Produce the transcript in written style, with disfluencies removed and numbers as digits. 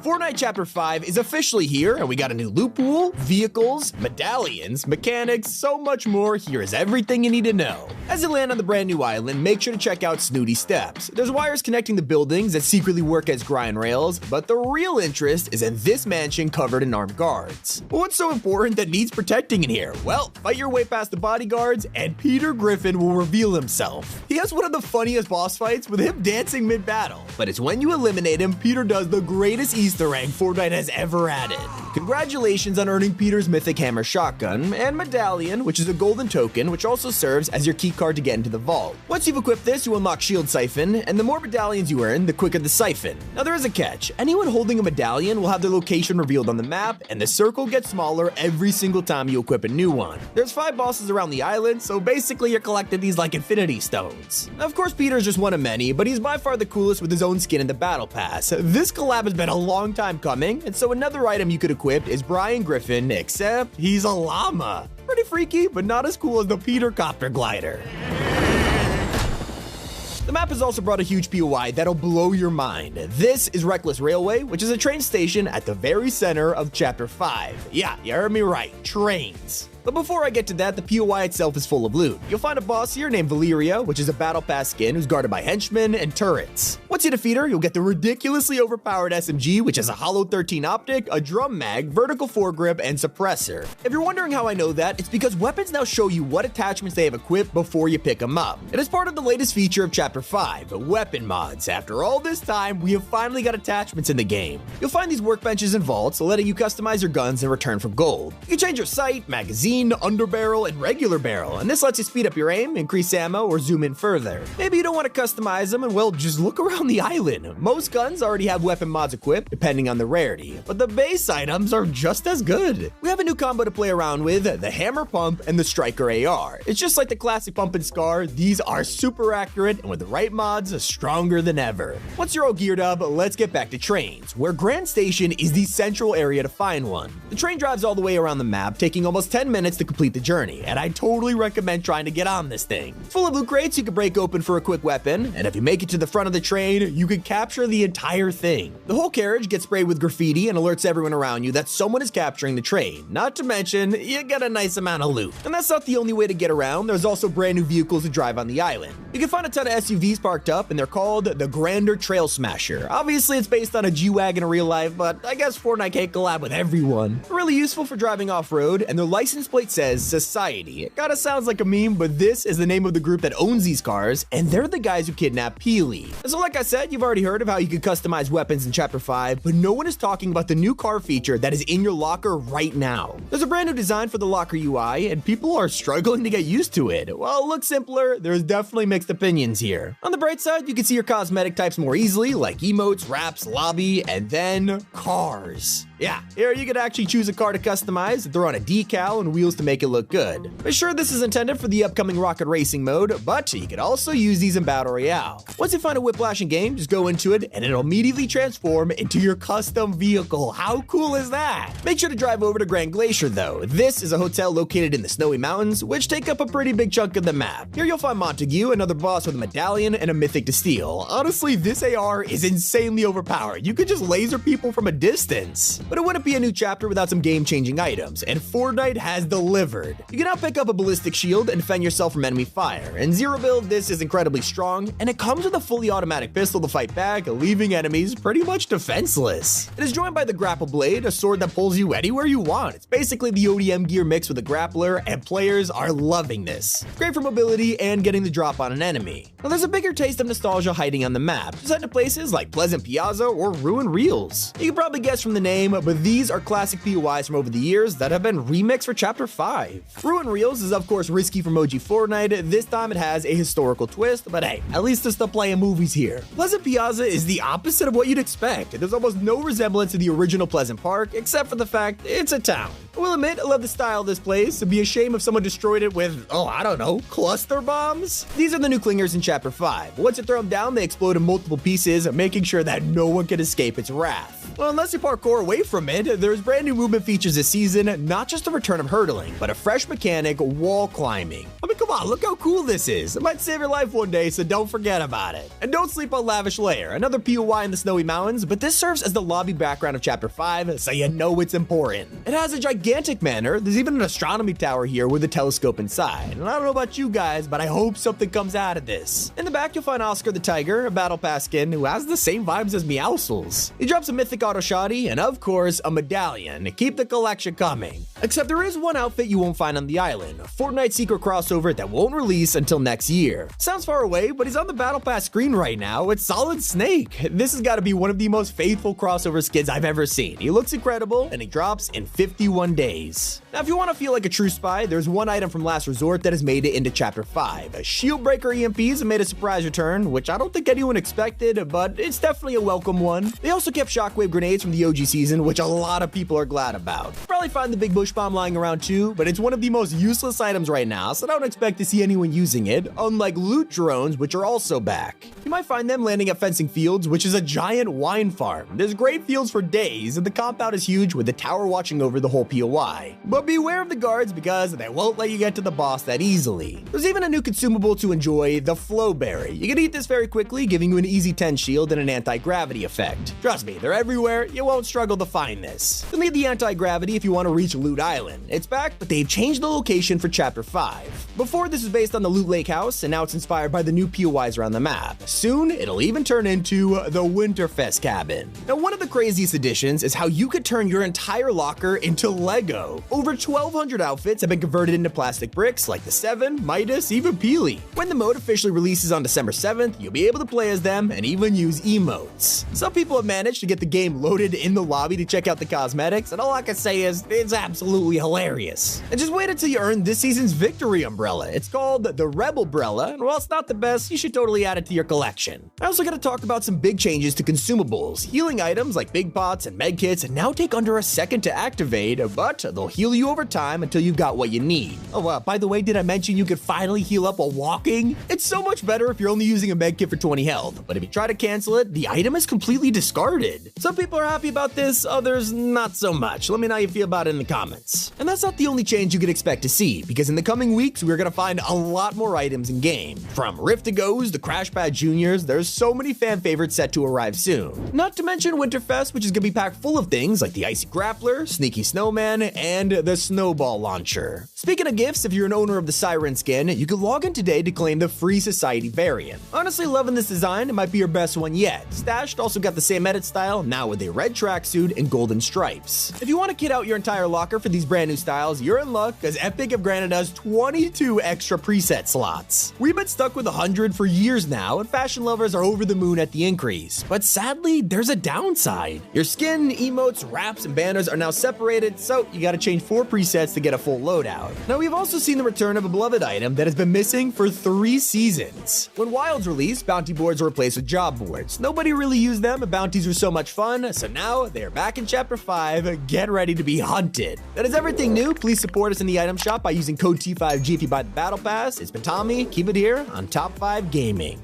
Fortnite Chapter 5 is officially here, and we got a new loot pool, vehicles, medallions, mechanics, so much more. Here is everything you need to know. As you land on the brand new island, make sure to check out Snooty Steps. There's wires connecting the buildings that secretly work as grind rails, but the real interest is in this mansion covered in armed guards. But what's so important that needs protecting in here? Well, fight your way past the bodyguards, and Peter Griffin will reveal himself. He has one of the funniest boss fights with him dancing mid-battle, but it's when you eliminate him, Peter does the greatest Easter egg Fortnite has ever added. Congratulations on earning Peter's mythic hammer shotgun and medallion, which is a golden token, which also serves as your key card to get into the vault. Once you've equipped this, you unlock shield siphon, and the more medallions you earn, the quicker the siphon. Now there is a catch. Anyone holding a medallion will have their location revealed on the map, and the circle gets smaller every single time you equip a new one. There's 5 bosses around the island, so basically you're collecting these like infinity stones. Now, of course, Peter's just one of many, but he's by far the coolest with his own skin in the battle pass. This collab has been a long time coming, and so another item you could equip is Brian Griffin, except he's a llama. Pretty freaky, but not as cool as the Peter Copter glider. The map has also brought a huge POI that'll blow your mind. This is Reckless Railway, which is a train station at the very center of Chapter 5. Yeah, you heard me right, trains. But before I get to that, the POI itself is full of loot. You'll find a boss here named Valeria, which is a battle pass skin who's guarded by henchmen and turrets. Once you defeat her, you'll get the ridiculously overpowered SMG, which has a hollow 13 optic, a drum mag, vertical foregrip, and suppressor. If you're wondering how I know that, it's because weapons now show you what attachments they have equipped before you pick them up. It is part of the latest feature of Chapter 5, weapon mods. After all this time, we have finally got attachments in the game. You'll find these workbenches and vaults, letting you customize your guns in return for gold. You can change your sight, magazine, underbarrel, and regular barrel, and this lets you speed up your aim, increase ammo, or zoom in further. Maybe you don't want to customize them, and well, just look around the island. Most guns already have weapon mods equipped, depending on the rarity, but the base items are just as good. We have a new combo to play around with, the Hammer Pump and the Striker AR. It's just like the classic Pump and Scar, these are super accurate, and with the right mods, stronger than ever. Once you're all geared up, let's get back to trains, where Grand Station is the central area to find one. The train drives all the way around the map, taking almost 10 minutes to complete the journey, and I totally recommend trying to get on this thing. Full of loot crates you can break open for a quick weapon, and if you make it to the front of the train, you can capture the entire thing. The whole carriage gets sprayed with graffiti and alerts everyone around you that someone is capturing the train, not to mention, you get a nice amount of loot. And that's not the only way to get around, there's also brand new vehicles to drive on the island. You can find a ton of SUVs parked up, and they're called the Grander Trail Smasher. Obviously it's based on a G-Wagon in real life, but I guess Fortnite can't collab with everyone. They're really useful for driving off-road, and their license plate says Society. It kinda sounds like a meme, but this is the name of the group that owns these cars, and they're the guys who kidnapped Peely. So like I said, you've already heard of how you can customize weapons in Chapter 5, but no one is talking about the new car feature that is in your locker right now. There's a brand new design for the locker UI, and people are struggling to get used to it. While it looks simpler, there's definitely mixed opinions here. On the bright side, you can see your cosmetic types more easily, like emotes, wraps, lobby, and then cars. Yeah, here you can actually choose a car to customize and throw on a decal and wheels to make it look good. But sure, this is intended for the upcoming rocket racing mode, but you can also use these in Battle Royale. Once you find a whiplash in game, just go into it and it'll immediately transform into your custom vehicle. How cool is that? Make sure to drive over to Grand Glacier though. This is a hotel located in the Snowy Mountains, which take up a pretty big chunk of the map. Here you'll find Montague, another boss with a medallion and a mythic to steal. Honestly, this AR is insanely overpowered. You could just laser people from a distance. But it wouldn't be a new chapter without some game-changing items, and Fortnite has delivered. You can now pick up a ballistic shield and defend yourself from enemy fire. In zero build, this is incredibly strong, and it comes with a fully automatic pistol to fight back, leaving enemies pretty much defenseless. It is joined by the grapple blade, a sword that pulls you anywhere you want. It's basically the ODM gear mixed with a grappler, and players are loving this. Great for mobility and getting the drop on an enemy. Now there's a bigger taste of nostalgia hiding on the map, just head to places like Pleasant Piazza or Ruined Reels. You can probably guess from the name, but these are classic POIs from over the years that have been remixed for Chapter 5. Ruined Reels is of course risky for Moji Fortnite. This time it has a historical twist, but hey, at least they're still playing movies here. Pleasant Piazza is the opposite of what you'd expect. There's almost no resemblance to the original Pleasant Park, except for the fact it's a town. I will admit, I love the style of this place. It'd be a shame if someone destroyed it with, oh, I don't know, cluster bombs? These are the new clingers in Chapter 5. Once you throw them down, they explode in multiple pieces, making sure that no one can escape its wrath. Well, unless you parkour away from it, there's brand new movement features this season, not just the return of hurdling, but a fresh mechanic, wall climbing. I'm come on, look how cool this is. It might save your life one day, so don't forget about it. And don't sleep on Lavish Lair, another POI in the Snowy Mountains, but this serves as the lobby background of Chapter 5, so you know it's important. It has a gigantic manor. There's even an astronomy tower here with a telescope inside. And I don't know about you guys, but I hope something comes out of this. In the back, you'll find Oscar the Tiger, a Battle Pass skin who has the same vibes as Meowscles. He drops a mythic auto shoddy, and of course, a medallion to keep the collection coming. Except there is one outfit you won't find on the island, a Fortnite secret crossover that won't release until next year. Sounds far away, but he's on the Battle Pass screen right now. It's Solid Snake. This has got to be one of the most faithful crossover skins I've ever seen. He looks incredible, and he drops in 51 days. Now, if you want to feel like a true spy, there's one item from Last Resort that has made it into Chapter 5. Shieldbreaker EMPs have made a surprise return, which I don't think anyone expected, but it's definitely a welcome one. They also kept Shockwave grenades from the OG season, which a lot of people are glad about. You'll probably find the Big Bush Bomb lying around too, but it's one of the most useless items right now, so don't expect to see anyone using it, unlike loot drones, which are also back. You might find them landing at Fencing Fields, which is a giant wine farm. There's great fields for days, and the compound is huge with the tower watching over the whole POI. But beware of the guards because they won't let you get to the boss that easily. There's even a new consumable to enjoy, the Flowberry. You can eat this very quickly, giving you an easy 10 shield and an anti-gravity effect. Trust me, they're everywhere, you won't struggle to find this. You'll need the anti-gravity if you want to reach Loot Island. It's back, but they've changed the location for Chapter 5. Before, this was based on the Loot Lake House, and now it's inspired by the new POIs around the map. Soon, it'll even turn into the Winterfest cabin. Now, one of the craziest additions is how you could turn your entire locker into Lego. Over 1,200 outfits have been converted into plastic bricks like the Seven, Midas, even Peely. When the mode officially releases on December 7th, you'll be able to play as them and even use emotes. Some people have managed to get the game loaded in the lobby to check out the cosmetics, and all I can say is it's absolutely hilarious. And just wait until you earn this season's victory umbrella. It's called the Rebel Umbrella, and while it's not the best, you should totally add it to your collection. I also gotta talk about some big changes to consumables. Healing items like big pots and medkits now take under a second to activate, but they'll heal you over time until you've got what you need. Oh, by the way, did I mention you could finally heal up while walking? It's so much better if you're only using a medkit for 20 health, but if you try to cancel it, the item is completely discarded. Some people are happy about this, others not so much. Let me know how you feel about it in the comments. And that's not the only change you could expect to see, because in the coming weeks, we're gonna find a lot more items in game. From Rift to Goes to Crash Pad Juniors, there's so many fan favorites set to arrive soon. Not to mention Winterfest, which is gonna be packed full of things like the Icy Grappler, Sneaky Snowman, and the Snowball Launcher. Speaking of gifts, if you're an owner of the Siren skin, you can log in today to claim the Free Society variant. Honestly, loving this design, it might be your best one yet. Stashed also got the same edit style, now with a red tracksuit and golden stripes. If you want to kit out your entire locker for these brand new styles, you're in luck, because Epic have granted us 22 extra preset slots. We've been stuck with 100 for years now, and fashion lovers are over the moon at the increase. But sadly, there's a downside. Your skin, emotes, wraps, and banners are now separated, so you gotta change 4 presets to get a full loadout. Now, we've also seen the return of a beloved item that has been missing for 3 seasons. When Wilds released, bounty boards were replaced with job boards. Nobody really used them, and bounties were so much fun, so now they're back in Chapter 5, get ready to be hunted. That is everything new. Please support us in the item shop by using code T5G if you buy the Battle Pass. It's been Tommy, keep it here on Top 5 Gaming.